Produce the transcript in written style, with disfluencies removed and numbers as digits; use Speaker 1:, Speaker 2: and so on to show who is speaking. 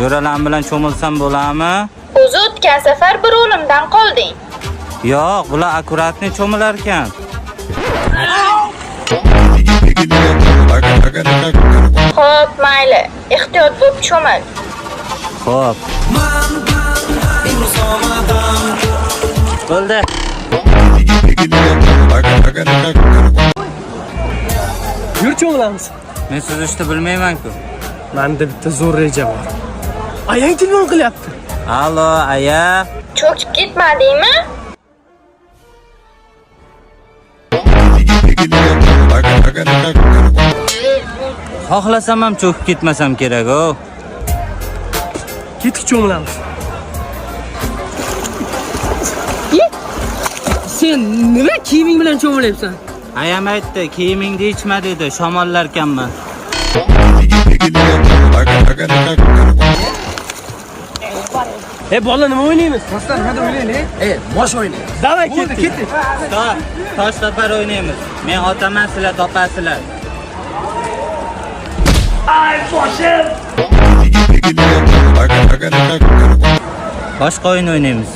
Speaker 1: Jo'ralar bilan cho'milsam bo'ladimi?
Speaker 2: O'zi o'tgan safar bir o'limdan qolding.
Speaker 1: Yo'q, bular akkuratni cho'milar ekan.
Speaker 2: Xo'p, mayli. Ehtiyot bo'lib cho'mil.
Speaker 1: Xo'p. Bo'ldi.
Speaker 3: Yur cho'milamiz.
Speaker 1: Men suzishni bilmayman-ku.
Speaker 3: Menda bitta zo'r reja bor. Ayang telefon qilyapti.
Speaker 1: Allo, aya.
Speaker 2: Cho'kib ketmadingmi?
Speaker 1: Xohlasam ham cho'kib ketmasam kerak-ku.
Speaker 3: Ketib cho'milamiz. Sen nima kiyiming bilan cho'milyapsan?
Speaker 1: Ayam aytdi, kiyimingni ichma dedi, shamollarkanman.
Speaker 3: Bola nima o'ynaymiz? Rostdan nima o'ynaylik? Bosh o'ynaymiz. Davay ketdik.
Speaker 1: Tosh topar o'ynaymiz. Men otaman, sizlar topasizlar.
Speaker 3: Ay boshim.
Speaker 1: Boshqa o'yin o'ynaymiz.